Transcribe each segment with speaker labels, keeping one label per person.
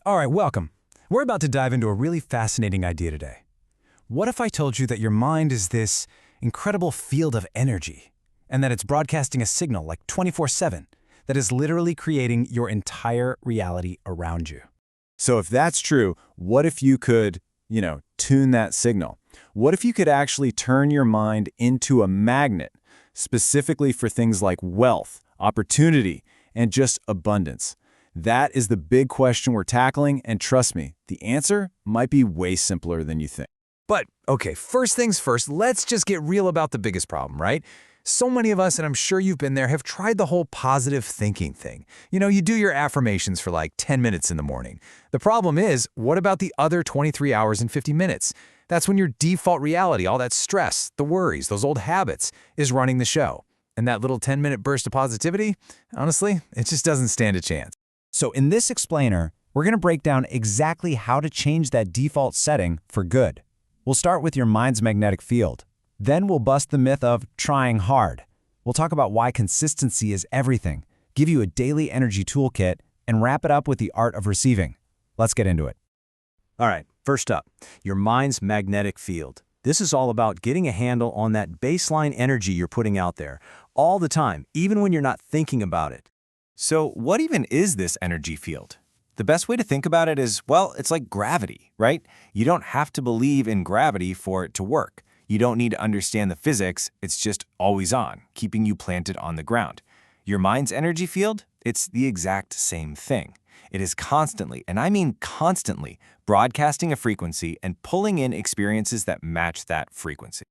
Speaker 1: All right, welcome. We're about to dive into a really fascinating idea today. What if I told you that your mind is this incredible field of energy, and that it's broadcasting a signal like 24/7 that is literally creating your entire reality around you?
Speaker 2: So if that's true, what if you could, tune that signal? What if you could actually turn your mind into a magnet, specifically for things like wealth, opportunity, and just abundance? That is the big question we're tackling, and trust me, the answer might be way simpler than you think.
Speaker 1: But, okay, first things first, let's just get real about the biggest problem, right? So many of us, and I'm sure you've been there, have tried the whole positive thinking thing. You do your affirmations for like 10 minutes in the morning. The problem is, what about the other 23 hours and 50 minutes? That's when your default reality, all that stress, the worries, those old habits, is running the show. And that little 10-minute burst of positivity, honestly, it just doesn't stand a chance.
Speaker 2: So in this explainer, we're going to break down exactly how to change that default setting for good. We'll start with your mind's magnetic field. Then we'll bust the myth of trying hard. We'll talk about why consistency is everything, give you a daily energy toolkit, and wrap it up with the art of receiving. Let's get into it. All right, first up, your mind's magnetic field. This is all about getting a handle on that baseline energy you're putting out there all the time, even when you're not thinking about it. So what even is this energy field? The best way to think about it is, well, it's like gravity, right? You don't have to believe in gravity for it to work. You don't need to understand the physics, it's just always on, keeping you planted on the ground. Your mind's energy field, it's the exact same thing. It is constantly, and I mean constantly, broadcasting a frequency and pulling in experiences that match that frequency.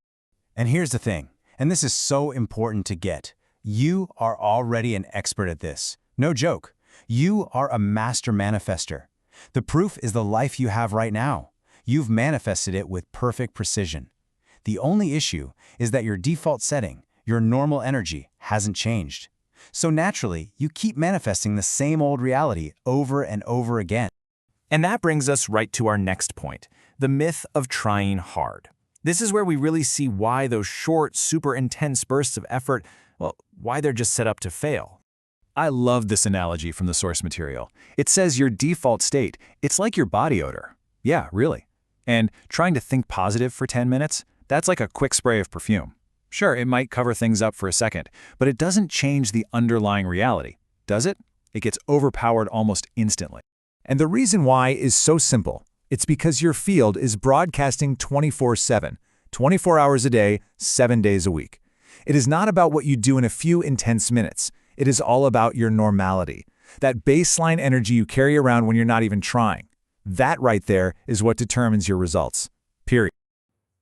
Speaker 1: And here's the thing, and this is so important to get. You are already an expert at this. No joke. You are a master manifester. The proof is the life you have right now. You've manifested it with perfect precision. The only issue is that your default setting, your normal energy, hasn't changed. So naturally, you keep manifesting the same old reality over and over again.
Speaker 2: And that brings us right to our next point, the myth of trying hard. This is where we really see why those short, super intense bursts of effort, why they're just set up to fail. I love this analogy from the source material. It says your default state, it's like your body odor. Yeah, really. And trying to think positive for 10 minutes, that's like a quick spray of perfume. Sure, it might cover things up for a second, but it doesn't change the underlying reality, does it? It gets overpowered almost instantly.
Speaker 3: And the reason why is so simple. It's because your field is broadcasting 24/7, 24 hours a day, 7 days a week. It is not about what you do in a few intense minutes. It is all about your normality, that baseline energy you carry around when you're not even trying. That right there is what determines your results. Period.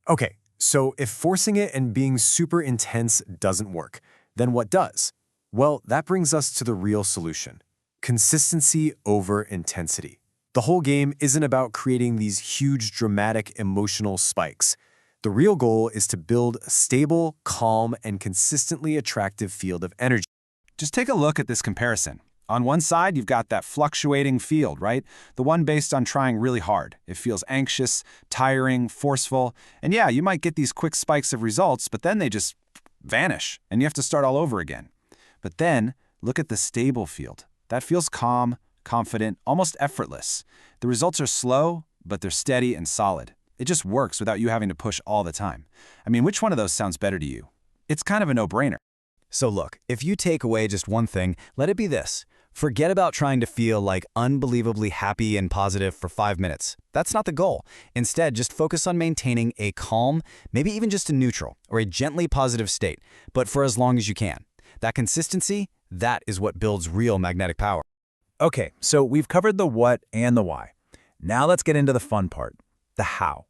Speaker 2: Okay, so if forcing it and being super intense doesn't work, then what does? Well, that brings us to the real solution. Consistency over intensity. The whole game isn't about creating these huge, dramatic, emotional spikes. The real goal is to build a stable, calm, and consistently attractive field of energy.
Speaker 1: Just take a look at this comparison. On one side, you've got that fluctuating field, right? The one based on trying really hard. It feels anxious, tiring, forceful, and yeah, you might get these quick spikes of results, but then they just vanish, and you have to start all over again. But then, look at the stable field. That feels calm, confident, almost effortless. The results are slow, but they're steady and solid. It just works without you having to push all the time. I mean, which one of those sounds better to you? It's kind of a no-brainer.
Speaker 3: So look, if you take away just one thing, let it be this. Forget about trying to feel like unbelievably happy and positive for 5 minutes. That's not the goal. Instead, just focus on maintaining a calm, maybe even just a neutral or a gently positive state, but for as long as you can. That consistency, that is what builds real magnetic power.
Speaker 1: Okay, so we've covered the what and the why. Now let's get into the fun part, the how.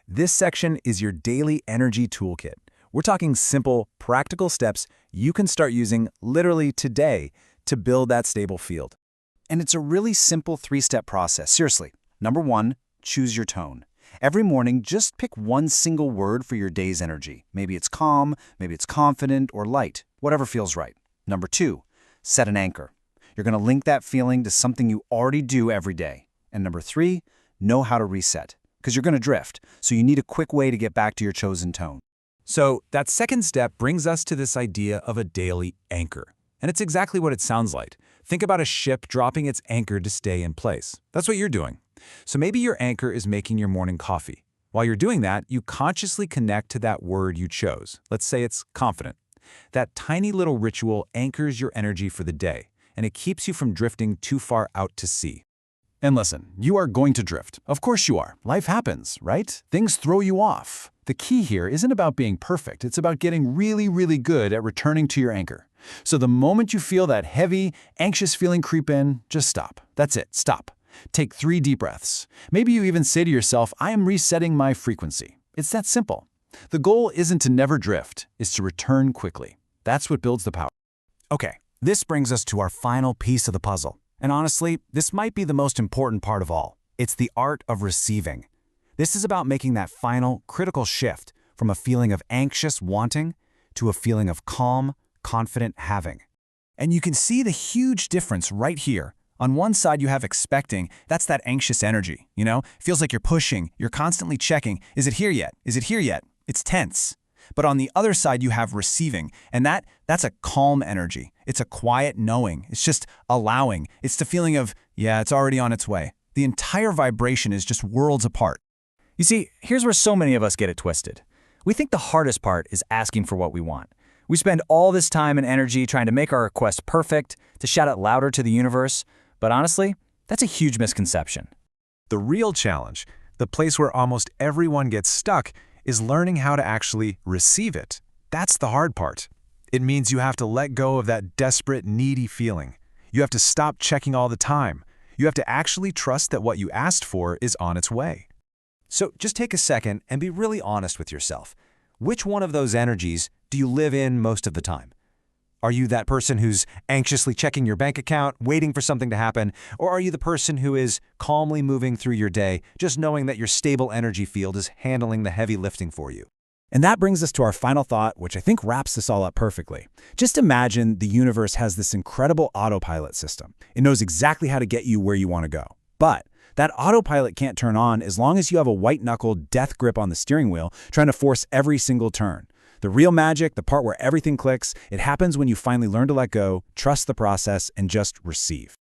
Speaker 1: This section is your daily energy toolkit. We're talking simple, practical steps you can start using literally today to build that stable field. And it's a really simple 3-step process, seriously. Number 1, choose your tone. Every morning, just pick one single word for your day's energy. Maybe it's calm, maybe it's confident or light, whatever feels right. Number 2, set an anchor. You're going to link that feeling to something you already do every day. And number 3, know how to reset, because you're going to drift, so you need a quick way to get back to your chosen tone. So that second step brings us to this idea of a daily anchor. And it's exactly what it sounds like. Think about a ship dropping its anchor to stay in place. That's what you're doing. So maybe your anchor is making your morning coffee. While you're doing that, you consciously connect to that word you chose. Let's say it's confident. That tiny little ritual anchors your energy for the day, and it keeps you from drifting too far out to sea.
Speaker 2: And listen, you are going to drift. Of course you are. Life happens, right? Things throw you off. The key here isn't about being perfect. It's about getting really, really good at returning to your anchor. So the moment you feel that heavy, anxious feeling creep in, just stop. That's it. Stop. Take 3 deep breaths. Maybe you even say to yourself, I am resetting my frequency. It's that simple. The goal isn't to never drift, it's to return quickly. That's what builds the power.
Speaker 1: Okay, this brings us to our final piece of the puzzle. And honestly, this might be the most important part of all. It's the art of receiving. This is about making that final, critical shift from a feeling of anxious wanting to a feeling of calm, confident having. And you can see the huge difference right here. On one side, you have expecting. That's that anxious energy, Feels like you're pushing, you're constantly checking. Is it here yet? Is it here yet? It's tense. But on the other side, you have receiving, and that's a calm energy. It's a quiet knowing. It's just allowing. It's the feeling of, yeah, it's already on its way. The entire vibration is just worlds apart.
Speaker 2: You see, here's where so many of us get it twisted. We think the hardest part is asking for what we want. We spend all this time and energy trying to make our request perfect, to shout it louder to the universe. But honestly, that's a huge misconception.
Speaker 3: The real challenge, the place where almost everyone gets stuck, is learning how to actually receive it. That's the hard part. It means you have to let go of that desperate, needy feeling. You have to stop checking all the time. You have to actually trust that what you asked for is on its way.
Speaker 1: So just take a second and be really honest with yourself. Which one of those energies do you live in most of the time? Are you that person who's anxiously checking your bank account, waiting for something to happen? Or are you the person who is calmly moving through your day, just knowing that your stable energy field is handling the heavy lifting for you?
Speaker 2: And that brings us to our final thought, which I think wraps this all up perfectly. Just imagine the universe has this incredible autopilot system. It knows exactly how to get you where you want to go. But that autopilot can't turn on as long as you have a white-knuckled death grip on the steering wheel, trying to force every single turn. The real magic, the part where everything clicks, it happens when you finally learn to let go, trust the process, and just receive.